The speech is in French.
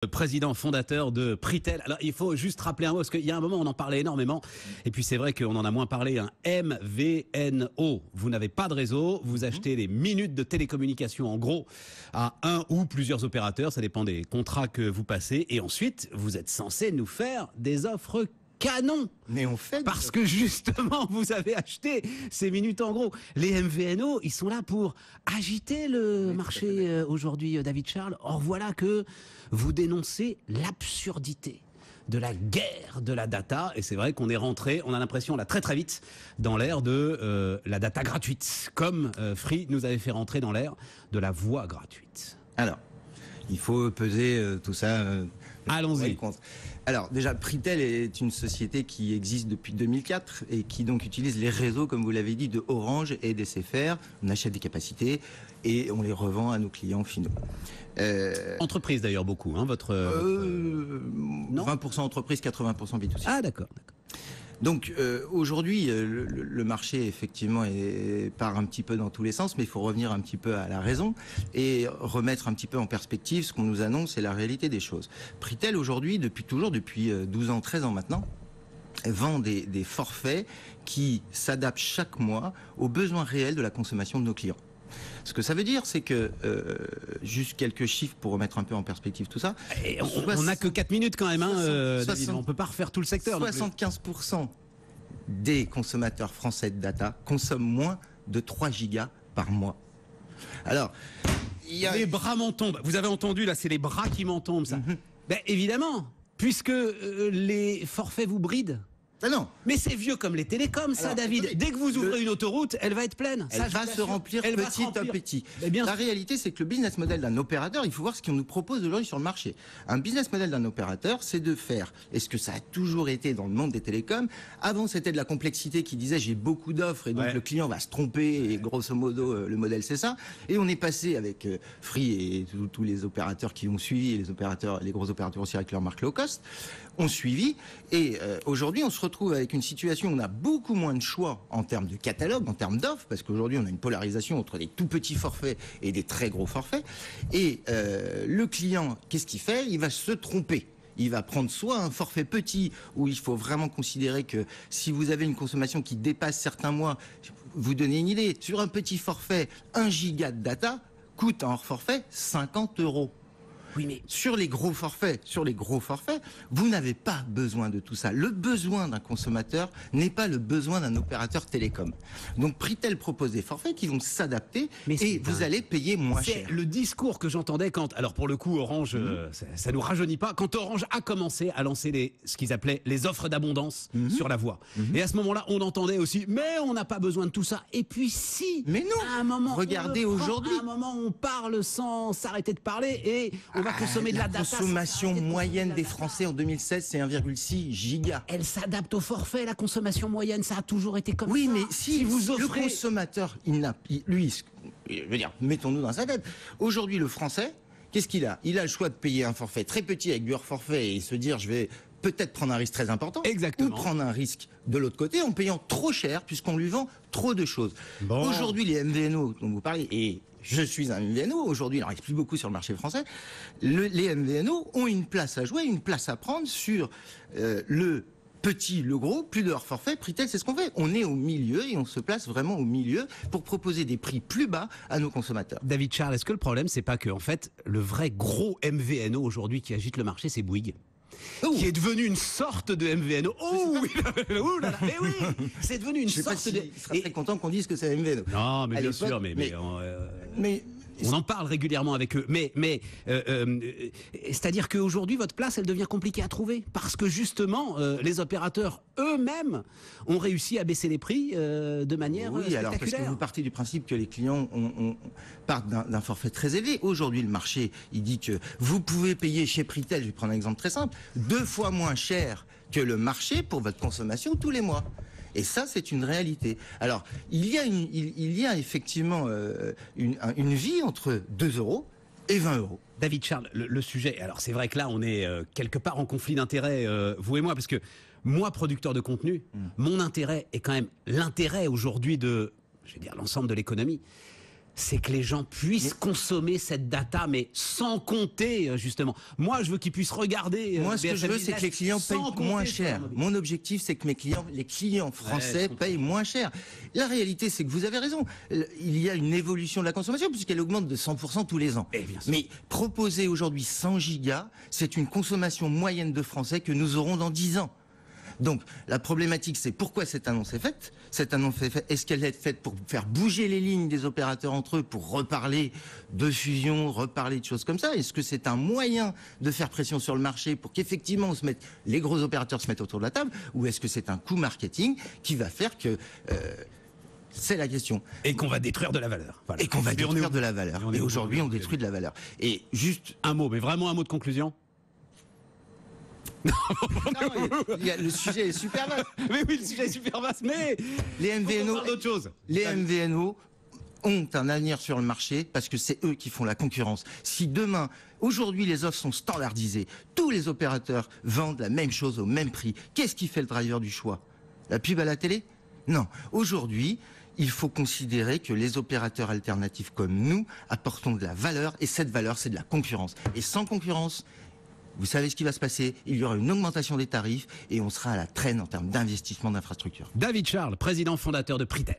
Le président fondateur de Pritel. Alors il faut juste rappeler un mot, parce qu'il y a un moment on en parlait énormément, et puis c'est vrai qu'on en a moins parlé, un MVNO. Vous n'avez pas de réseau, vous achetez les minutes de télécommunication en gros à un ou plusieurs opérateurs, ça dépend des contrats que vous passez, et ensuite vous êtes censé nous faire des offres canon. Mais on fait parce que justement vous avez acheté ces minutes en gros. Les MVNO, ils sont là pour agiter le marché aujourd'hui, David Charles. Or voilà que vous dénoncez l'absurdité de la guerre de la data, et c'est vrai qu'on est rentré, on a l'impression là très vite dans l'ère de la data gratuite, comme Free nous avait fait rentrer dans l'ère de la voix gratuite. Alors, il faut peser tout ça. Allons-y. Alors déjà, Pritel est une société qui existe depuis 2004 et qui donc utilise les réseaux, comme vous l'avez dit, de Orange et d'SFR. On achète des capacités et on les revend à nos clients finaux. Entreprise d'ailleurs beaucoup, hein, votre... Non 20% entreprise, 80% B2C. Ah d'accord. Donc aujourd'hui, le marché effectivement part un petit peu dans tous les sens, mais il faut revenir un petit peu à la raison et remettre un petit peu en perspective ce qu'on nous annonce et la réalité des choses. Pritel aujourd'hui, depuis 12 ans, 13 ans maintenant, vend des forfaits qui s'adaptent chaque mois aux besoins réels de la consommation de nos clients. Ce que ça veut dire, c'est que, juste quelques chiffres pour remettre un peu en perspective tout ça. Et on n'a que 4 minutes quand même, hein, David, on ne peut pas refaire tout le secteur. 75% des consommateurs français de data consomment moins de 3 gigas par mois. Alors, les bras m'en tombent. Vous avez entendu, là, c'est les bras qui m'en tombent, ça. Ben, évidemment, puisque les forfaits vous brident. Ah non. Mais c'est vieux comme les télécoms, ça, David. Attendez, dès que vous ouvrez une autoroute, elle va être pleine. Elle va se remplir petit à petit. La réalité, c'est que le business model d'un opérateur, il faut voir ce qu'on nous propose aujourd'hui sur le marché. Un business model d'un opérateur, c'est de faire, est-ce que ça a toujours été dans le monde des télécoms? Avant, c'était de la complexité qui disait j'ai beaucoup d'offres et donc le client va se tromper et grosso modo, le modèle c'est ça. Et on est passé avec Free et tous les opérateurs qui ont suivi, les gros opérateurs aussi avec leur marque low cost, ont suivi. Et aujourd'hui, on se retrouve avec une situation où on a beaucoup moins de choix en termes de catalogue, en termes d'offres, parce qu'aujourd'hui on a une polarisation entre des tout petits forfaits et des très gros forfaits. Et le client, qu'est-ce qu'il fait? Il va se tromper. Il va prendre soit un forfait petit, où il faut vraiment considérer que si vous avez une consommation qui dépasse certains mois, vous donnez une idée, sur un petit forfait, 1 giga de data coûte en hors forfait 50 €. Oui, mais sur les gros forfaits, vous n'avez pas besoin de tout ça. Le besoin d'un consommateur n'est pas le besoin d'un opérateur télécom. Donc Pritel propose des forfaits qui vont s'adapter et vous allez payer moins cher. C'est le discours que j'entendais quand, alors pour le coup Orange, ça nous rajeunit pas, quand Orange a commencé à lancer ce qu'ils appelaient les offres d'abondance sur la voix. Et à ce moment-là, on entendait aussi, mais on n'a pas besoin de tout ça. Et puis si, mais non, à un moment, regardez aujourd'hui, à un moment on parle sans s'arrêter de parler et on va consommer de la data. La consommation moyenne des Français en 2016, c'est 1,6 giga. Elle s'adapte au forfait, la consommation moyenne, ça a toujours été comme ça. Oui, mais si vous offrez... Le consommateur, lui, je veux dire, mettons-nous dans sa tête. Aujourd'hui, le Français, qu'est-ce qu'il a? Il a le choix de payer un forfait très petit avec du hors forfait et se dire, je vais peut-être prendre un risque très important. Exactement. Ou prendre un risque de l'autre côté en payant trop cher puisqu'on lui vend trop de choses. Bon. Aujourd'hui, les MVNO dont vous parlez, et je suis un MVNO, aujourd'hui, il n'en reste plus beaucoup sur le marché français, les MVNO ont une place à jouer, une place à prendre sur le petit, le gros, plus de hors forfait. Pritel, c'est ce qu'on fait. On est au milieu et on se place vraiment au milieu pour proposer des prix plus bas à nos consommateurs. David Charles, est-ce que le problème, c'est pas que, en fait, le vrai gros MVNO aujourd'hui qui agite le marché, c'est Bouygues? Qui est devenu une sorte de MVNO. Oh oui, mais oui, c'est devenu une sorte de... Je serais très content qu'on dise que c'est un MVNO. Non, mais bien sûr, mais on en parle régulièrement avec eux. Mais c'est-à-dire qu'aujourd'hui, votre place, elle devient compliquée à trouver. Parce que justement, les opérateurs eux-mêmes ont réussi à baisser les prix de manière spectaculaire. Alors parce que vous partez du principe que les clients partent d'un forfait très élevé. Aujourd'hui, le marché, il dit que vous pouvez payer chez Pritel, je vais prendre un exemple très simple, 2 fois moins cher que le marché pour votre consommation tous les mois. Et ça, c'est une réalité. Alors, il y a effectivement une vie entre 2 € et 20 €. David Charles, le sujet, alors c'est vrai que là, on est quelque part en conflit d'intérêts, vous et moi, parce que moi, producteur de contenu, mon intérêt est quand même l'intérêt aujourd'hui de, je vais dire, l'ensemble de l'économie. c'est que les gens puissent consommer cette data, mais sans compter, justement. Moi, je veux qu'ils puissent regarder. Moi, ce que je veux, c'est que les clients payent moins cher. Mon objectif, c'est que les clients français payent moins cher. La réalité, c'est que vous avez raison. Il y a une évolution de la consommation, puisqu'elle augmente de 100% tous les ans. Mais proposer aujourd'hui 100 gigas, c'est une consommation moyenne de Français que nous aurons dans 10 ans. Donc, la problématique, c'est pourquoi cette annonce est faite. Cette annonce est faite, est-ce qu'elle est faite pour faire bouger les lignes des opérateurs entre eux, pour reparler de fusion, reparler de choses comme ça? Est-ce que c'est un moyen de faire pression sur le marché pour qu'effectivement les gros opérateurs se mettent autour de la table? Ou est-ce que c'est un coup marketing qui va faire que... c'est la question. Et qu'on va détruire de la valeur. Voilà. Et qu'on va détruire de la valeur. Et aujourd'hui, on détruit de la valeur. Et juste... Un mot, mais vraiment un mot de conclusion. Non, le sujet est super vaste. Mais oui, le sujet est super vaste, mais les MVNO ont un avenir sur le marché parce que c'est eux qui font la concurrence. Si demain, aujourd'hui les offres sont standardisées, tous les opérateurs vendent la même chose au même prix, qu'est-ce qui fait le driver du choix? La pub à la télé? Non. Aujourd'hui, il faut considérer que les opérateurs alternatifs comme nous apportons de la valeur, et cette valeur, c'est de la concurrence. Et sans concurrence, vous savez ce qui va se passer, il y aura une augmentation des tarifs et on sera à la traîne en termes d'investissement d'infrastructures. David Charles, président fondateur de Pritel.